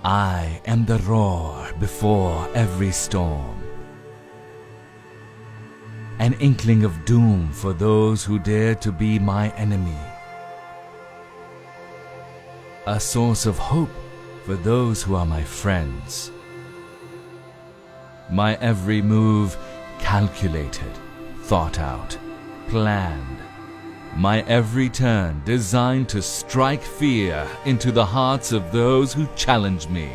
I am the roar before every storm, an inkling of doom for those who dare to be my enemy, a source of hope for those who are my friends. My every move calculated, thought out, planned. My every turn designed to strike fear into the hearts of those who challenge me.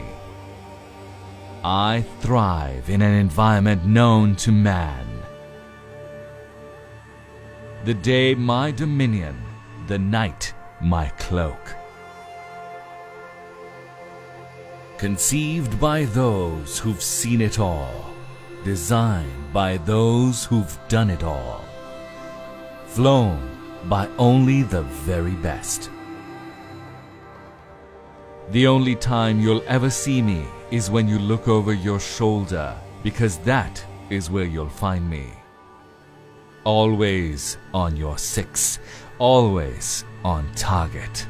I thrive in an environment known to man. The day my dominion, the night my cloak. Conceived by those who've seen it all, designed by those who've done it all, flown by only the very best. The only time you'll ever see me is when you look over your shoulder, because that is where you'll find me. Always on your six, always on target.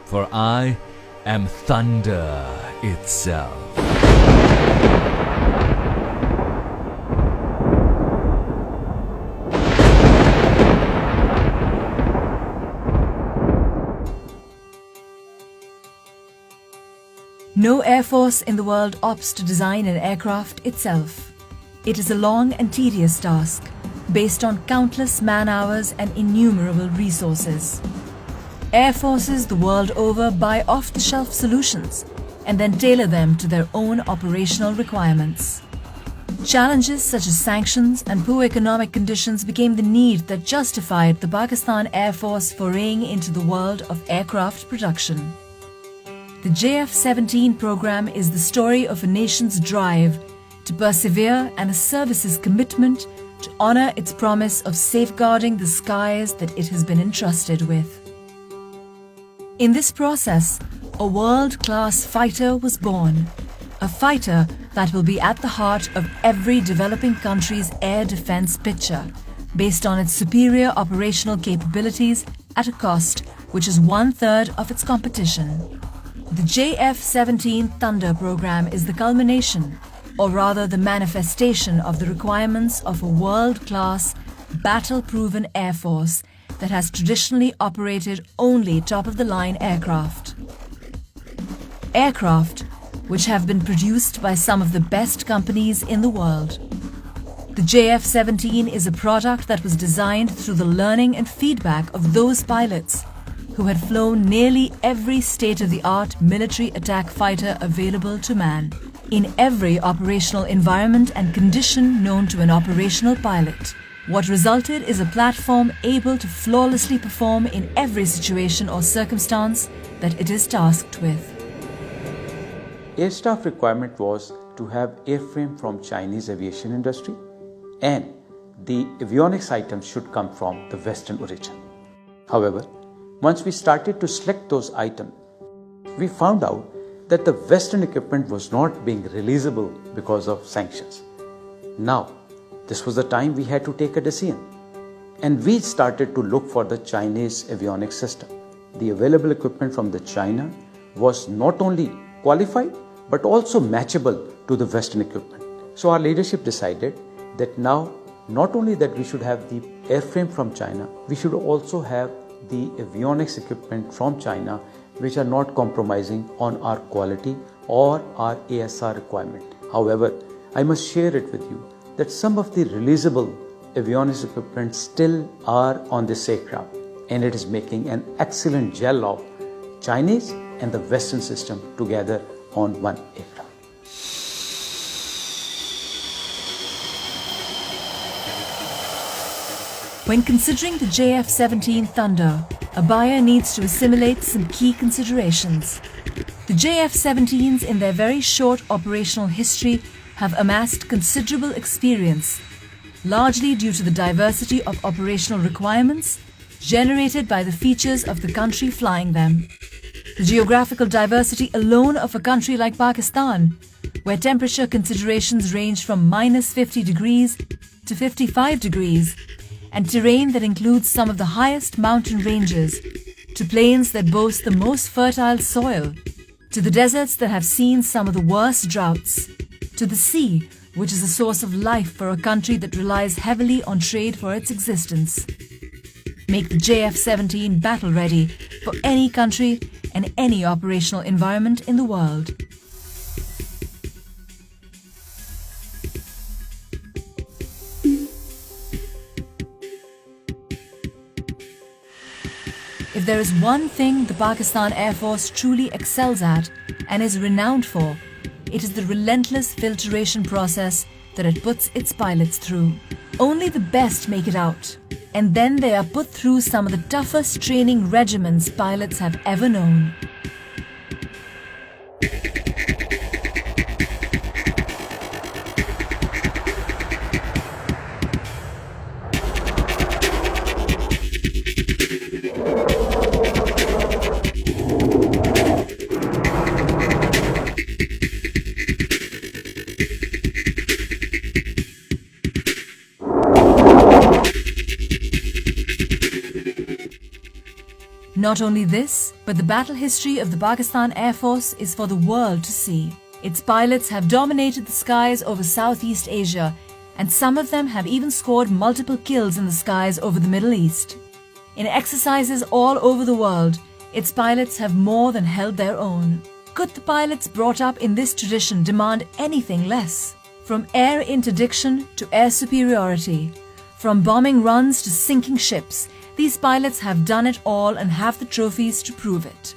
For I am thunder itself. No air force in the world opts to design an aircraft itself. It is a long and tedious task, based on countless man-hours and innumerable resources. Air forces the world over buy off-the-shelf solutions and then tailor them to their own operational requirements. Challenges such as sanctions and poor economic conditions became the need that justified the Pakistan Air Force foraying into the world of aircraft production. The JF-17 program is the story of a nation's drive to persevere and a service's commitment to honor its promise of safeguarding the skies that it has been entrusted with. In this process, a world-class fighter was born, a fighter that will be at the heart of every developing country's air defense picture, based on its superior operational capabilities at a cost which is 1/3 of its competition. The JF-17 Thunder program is the culmination, or rather the manifestation of the requirements of a world-class, battle-proven air force that has traditionally operated only top-of-the-line aircraft. Aircraft which have been produced by some of the best companies in the world. The JF-17 is a product that was designed through the learning and feedback of those pilots who had flown nearly every state-of-the-art military attack fighter available to man, in every operational environment and condition known to an operational pilot. What resulted is a platform able to flawlessly perform in every situation or circumstance that it is tasked with. Air staff requirement was to have airframe from Chinese aviation industry, and the avionics items should come from the Western origin. However, once we started to select those items, we found out that the Western equipment was not being releasable because of sanctions. Now, this was the time we had to take a decision, and we started to look for the Chinese avionics system. The available equipment from the China was not only qualified but also matchable to the Western equipment. So our leadership decided that now not only that we should have the airframe from China, we should also have the avionics equipment from China which are not compromising on our quality or our ASR requirement. However, I must share it with you that some of the releasable avionics equipment still are on this aircraft, and it is making an excellent gel of Chinese and the Western system together on one aircraft. When considering the JF-17 Thunder, a buyer needs to assimilate some key considerations. The JF-17s in their very short operational history have amassed considerable experience, largely due to the diversity of operational requirements generated by the features of the country flying them. The geographical diversity alone of a country like Pakistan, where temperature considerations range from -50 degrees to 55 degrees, and terrain that includes some of the highest mountain ranges, to plains that boast the most fertile soil, to the deserts that have seen some of the worst droughts, to the sea, which is a source of life for a country that relies heavily on trade for its existence. Make the JF-17 battle ready for any country and any operational environment in the world. If there is one thing the Pakistan Air Force truly excels at and is renowned for, it is the relentless filtration process that it puts its pilots through. Only the best make it out, and then they are put through some of the toughest training regimens pilots have ever known. Not only this, but the battle history of the Pakistan Air Force is for the world to see. Its pilots have dominated the skies over Southeast Asia, and some of them have even scored multiple kills in the skies over the Middle East. In exercises all over the world, its pilots have more than held their own. Could the pilots brought up in this tradition demand anything less? From air interdiction to air superiority, from bombing runs to sinking ships, these pilots have done it all and have the trophies to prove it.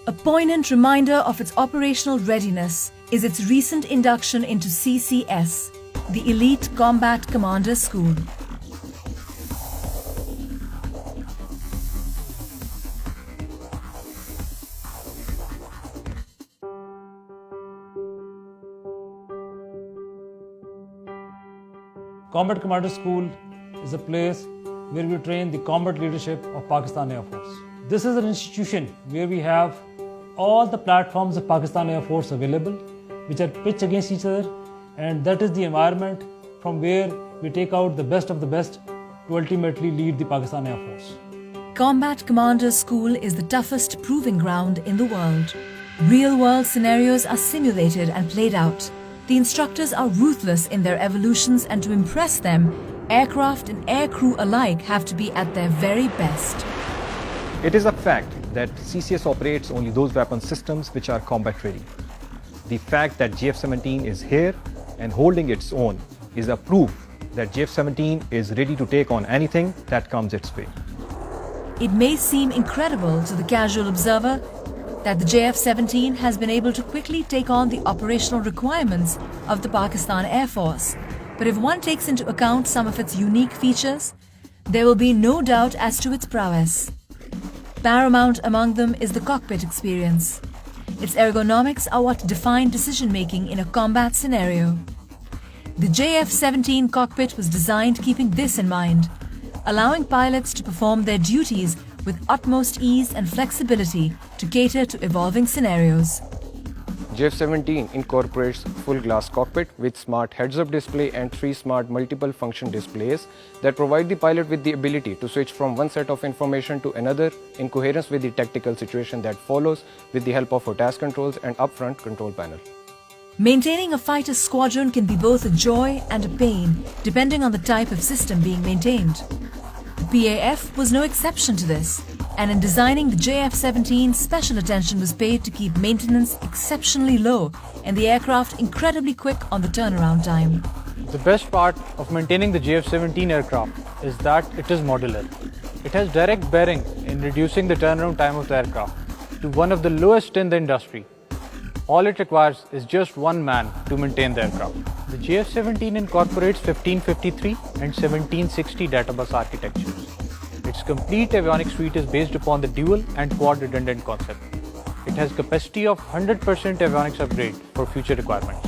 A poignant reminder of its operational readiness is its recent induction into CCS, the Elite Combat Commander School. Combat Commander School is a place where we train the combat leadership of Pakistan Air Force. This is an institution where we have all the platforms of Pakistan Air Force available, which are pitched against each other, and that is the environment from where we take out the best of the best to ultimately lead the Pakistan Air Force. Combat Commander School is the toughest proving ground in the world. Real-world scenarios are simulated and played out. The instructors are ruthless in their evolutions, and to impress them, aircraft and aircrew alike have to be at their very best. It is a fact that CCS operates only those weapon systems which are combat ready. The fact that JF-17 is here and holding its own is a proof that JF-17 is ready to take on anything that comes its way. It may seem incredible to the casual observer that the JF-17 has been able to quickly take on the operational requirements of the Pakistan Air Force. But if one takes into account some of its unique features, there will be no doubt as to its prowess. Paramount among them is the cockpit experience. Its ergonomics are what define decision-making in a combat scenario. The JF-17 cockpit was designed keeping this in mind, allowing pilots to perform their duties with utmost ease and flexibility to cater to evolving scenarios. JF-17 incorporates full glass cockpit with smart heads-up display and 3 smart multiple function displays that provide the pilot with the ability to switch from one set of information to another in coherence with the tactical situation that follows with the help of a task controls and upfront control panel. Maintaining a fighter squadron can be both a joy and a pain depending on the type of system being maintained. The PAF was no exception to this, and in designing the JF-17, special attention was paid to keep maintenance exceptionally low and the aircraft incredibly quick on the turnaround time. The best part of maintaining the JF-17 aircraft is that it is modular. It has direct bearing in reducing the turnaround time of the aircraft to one of the lowest in the industry. All it requires is just one man to maintain the aircraft. The JF-17 incorporates 1553 and 1760 data bus architectures. Its complete avionics suite is based upon the dual and quad redundant concept. It has capacity of 100% avionics upgrade for future requirements.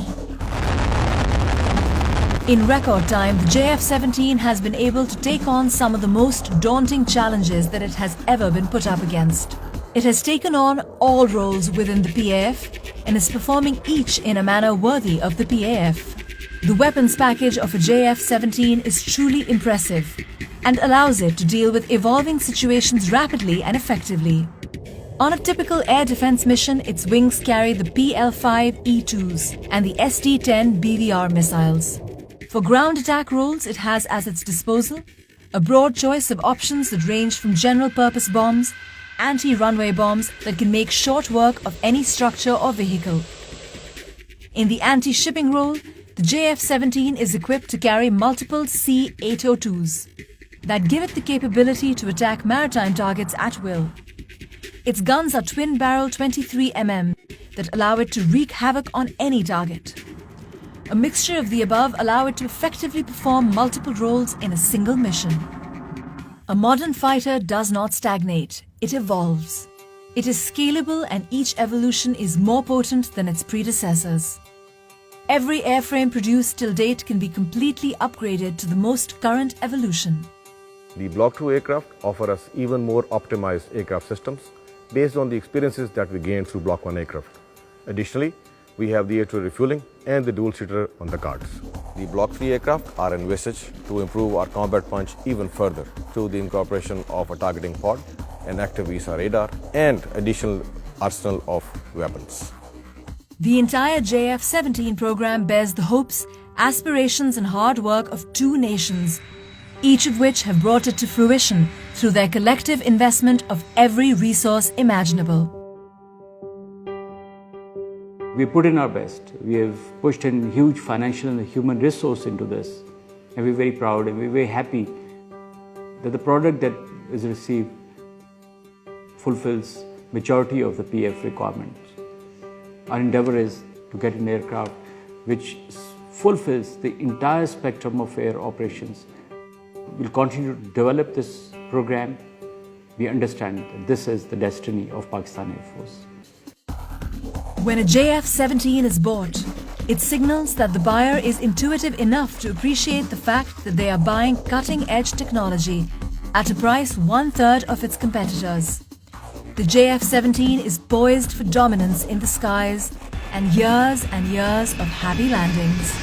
In record time, the JF-17 has been able to take on some of the most daunting challenges that it has ever been put up against. It has taken on all roles within the PAF and is performing each in a manner worthy of the PAF. The weapons package of a JF-17 is truly impressive and allows it to deal with evolving situations rapidly and effectively. On a typical air defense mission, its wings carry the PL-5E2s and the SD-10 BVR missiles. For ground attack roles, it has at its disposal a broad choice of options that range from general-purpose bombs, anti-runway bombs that can make short work of any structure or vehicle. In the anti-shipping role, the JF-17 is equipped to carry multiple C-802s that give it the capability to attack maritime targets at will. Its guns are twin-barrel 23mm that allow it to wreak havoc on any target. A mixture of the above allow it to effectively perform multiple roles in a single mission. A modern fighter does not stagnate, it evolves. It is scalable and each evolution is more potent than its predecessors. Every airframe produced till date can be completely upgraded to the most current evolution. The Block II aircraft offer us even more optimized aircraft systems based on the experiences that we gained through Block I aircraft. Additionally, we have the air-to-air refueling and the dual-seater on the cards. The Block III aircraft are envisaged to improve our combat punch even further through the incorporation of a targeting pod, an active VSAR radar, and additional arsenal of weapons. The entire JF-17 program bears the hopes, aspirations and hard work of two nations, each of which have brought it to fruition through their collective investment of every resource imaginable. We put in our best. We have pushed in huge financial and human resource into this. And we're very proud and we're very happy that the product that is received fulfills majority of the PF requirements. Our endeavor is to get an aircraft which fulfills the entire spectrum of air operations. We'll continue to develop this program. We understand that this is the destiny of Pakistan Air Force. When a JF-17 is bought, it signals that the buyer is intuitive enough to appreciate the fact that they are buying cutting-edge technology at a price 1/3 of its competitors. The JF-17 is poised for dominance in the skies and years of happy landings.